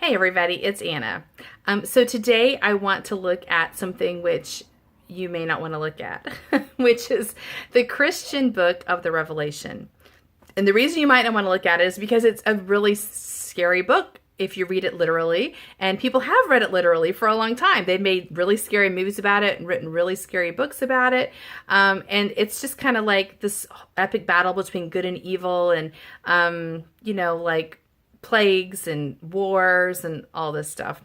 Hey everybody, it's Anna. So today I want to look at something which you may not want to look at, which is the Christian book of the Revelation. And the reason you might not want to look at it is because it's a really scary book if you read it literally. And people have read it literally for a long time. They've made really scary movies about it and written really scary books about it. And it's just kind of like this epic battle between good and evil and, like plagues and wars and all this stuff.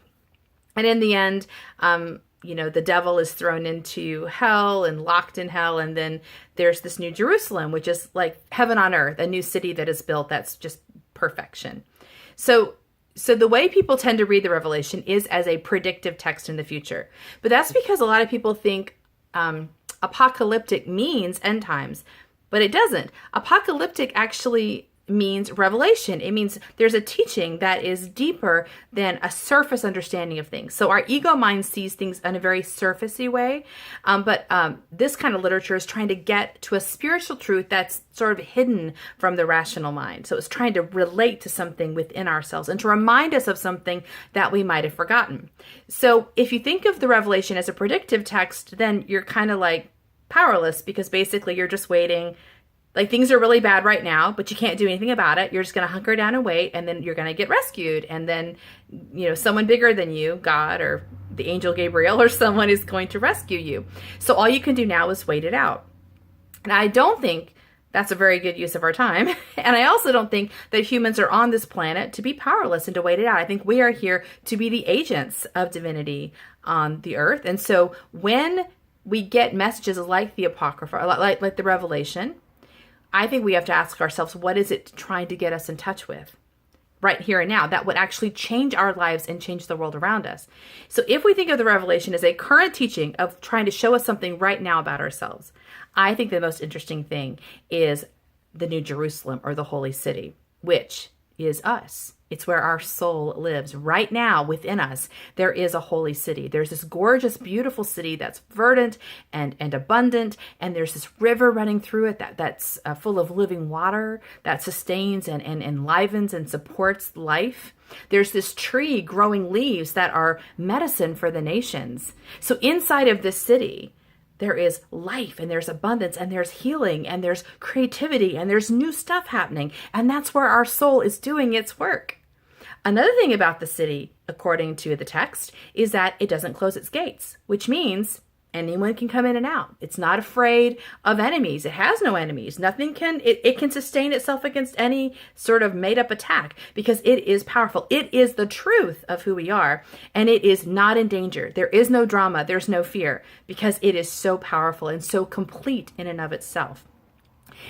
And in the end, the devil is thrown into hell and locked in hell. And then there's this new Jerusalem, which is like heaven on earth, a new city that is built that's just perfection. So the way people tend to read the Revelation is as a predictive text in the future. But that's because a lot of people think apocalyptic means end times, but it doesn't. Apocalyptic actually means revelation. It means there's a teaching that is deeper than a surface understanding of things. So our ego mind sees things in a very surfacey way, but this kind of literature is trying to get to a spiritual truth that's sort of hidden from the rational mind. So it's trying to relate to something within ourselves and to remind us of something that we might have forgotten. So if you think of the Revelation as a predictive text, then you're kind of like powerless, because basically you're just waiting. Like, things are really bad right now, but you can't do anything about it. You're just going to hunker down and wait, and then you're going to get rescued. And then, someone bigger than you, God or the angel Gabriel or someone, is going to rescue you. So all you can do now is wait it out. And I don't think that's a very good use of our time. And I also don't think that humans are on this planet to be powerless and to wait it out. I think we are here to be the agents of divinity on the earth. And so when we get messages like the Apocrypha, like the Revelation, I think we have to ask ourselves, what is it trying to get us in touch with right here and now that would actually change our lives and change the world around us? So if we think of the Revelation as a current teaching of trying to show us something right now about ourselves, I think the most interesting thing is the New Jerusalem, or the Holy City, which is us. It's where our soul lives. Right now within us, there is a holy city. There's this gorgeous, beautiful city that's verdant and abundant. And there's this river running through it that's full of living water that sustains and enlivens and supports life. There's this tree growing leaves that are medicine for the nations. So inside of this city, there is life, and there's abundance, and there's healing, and there's creativity, and there's new stuff happening. And that's where our soul is doing its work. Another thing about the city, according to the text, is that it doesn't close its gates, which means anyone can come in and out. It's not afraid of enemies. It has no enemies. It can sustain itself against any sort of made up attack, because it is powerful. It is the truth of who we are, and it is not in danger. There is no drama. There's no fear, because it is so powerful and so complete in and of itself.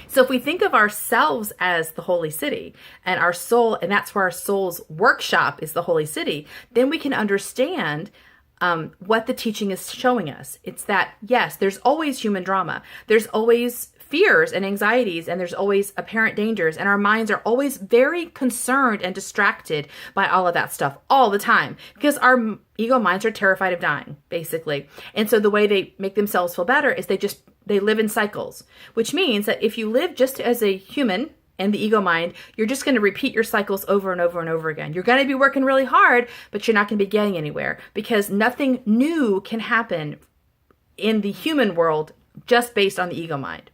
So if we think of ourselves as the holy city, and our soul, and that's where our soul's workshop is, the holy city, then we can understand what the teaching is showing us. It's that, yes, there's always human drama. There's always fears and anxieties, and there's always apparent dangers. And our minds are always very concerned and distracted by all of that stuff all the time, because our ego minds are terrified of dying, basically. And so the way they make themselves feel better is they live in cycles, which means that if you live just as a human and the ego mind, you're just going to repeat your cycles over and over and over again. You're going to be working really hard, but you're not going to be getting anywhere, because nothing new can happen in the human world just based on the ego mind.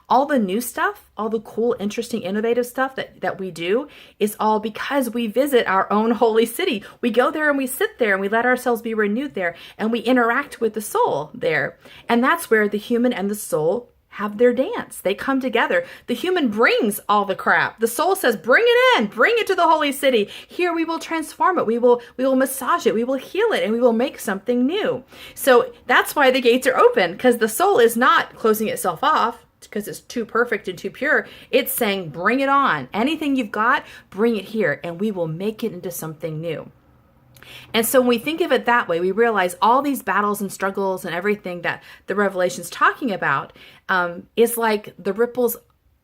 All the new stuff, all the cool, interesting, innovative stuff that we do is all because we visit our own holy city. We go there and we sit there and we let ourselves be renewed there, and we interact with the soul there. And that's where the human and the soul have their dance. They come together. The human brings all the crap. The soul says, bring it in, bring it to the holy city. Here we will transform it. We will massage it. We will heal it, and we will make something new. So that's why the gates are open, because the soul is not closing itself off because it's too perfect and too pure. It's saying, bring it on. Anything you've got, bring it here, and we will make it into something new. And so when we think of it that way, we realize all these battles and struggles and everything that the Revelation's talking about is like the ripples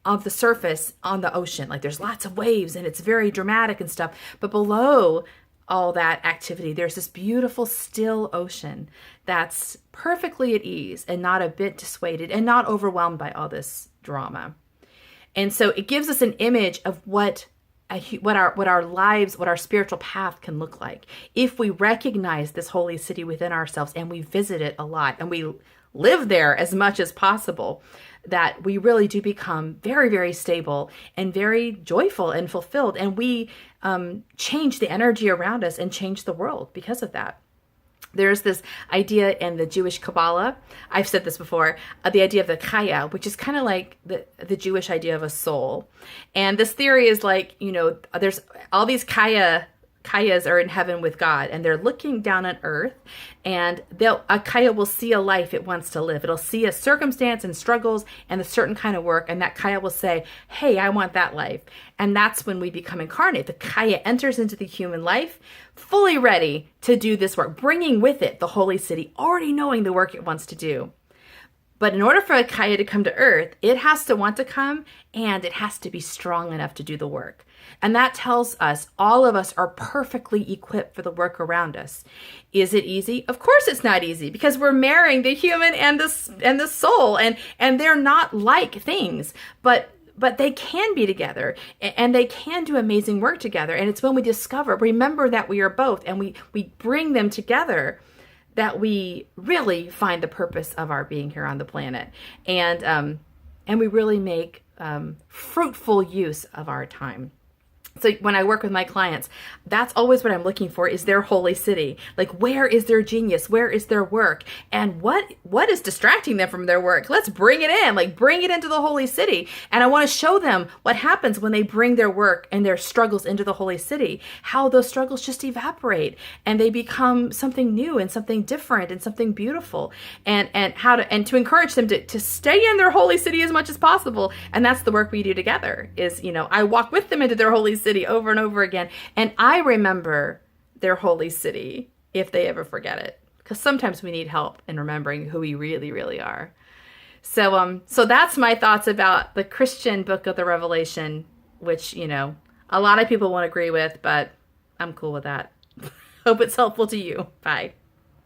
of the surface on the ocean. Like, there's lots of waves and it's very dramatic and stuff. But below all that activity, there's this beautiful still ocean that's perfectly at ease and not a bit dissuaded and not overwhelmed by all this drama. And so it gives us an image of what what our lives, what our spiritual path can look like if we recognize this holy city within ourselves and we visit it a lot and we live there as much as possible, that we really do become very, very stable and very joyful and fulfilled. And we change the energy around us and change the world because of that. There's this idea in the Jewish Kabbalah, I've said this before, the idea of the Kaya, which is kind of like the Jewish idea of a soul. And this theory is like, there's all these Kayas are in heaven with God, and they're looking down on earth, and a Kaya will see a life it wants to live. It'll see a circumstance and struggles and a certain kind of work, and that Kaya will say, hey, I want that life. And that's when we become incarnate. The Kaya enters into the human life fully ready to do this work, bringing with it the holy city, already knowing the work it wants to do. But in order for a Kaya to come to earth, it has to want to come, and it has to be strong enough to do the work. And that tells us all of us are perfectly equipped for the work around us. Is it easy? Of course it's not easy, because we're marrying the human and the soul, and they're not like things, but they can be together, and they can do amazing work together. And it's when we remember that we are both, and we bring them together, that we really find the purpose of our being here on the planet, and we really make fruitful use of our time. So when I work with my clients, that's always what I'm looking for, is their holy city. Like, where is their genius? Where is their work? And what is distracting them from their work? Let's bring it in, like bring it into the holy city. And I want to show them what happens when they bring their work and their struggles into the holy city, how those struggles just evaporate and they become something new and something different and something beautiful, and to encourage them to stay in their holy city as much as possible. And that's the work we do together is, I walk with them into their holy city over and over again, and I remember their holy city if they ever forget it, because sometimes we need help in remembering who we really, really are. So that's my thoughts about the Christian book of the Revelation, which a lot of people won't agree with, but I'm cool with that. Hope it's helpful to you. Bye.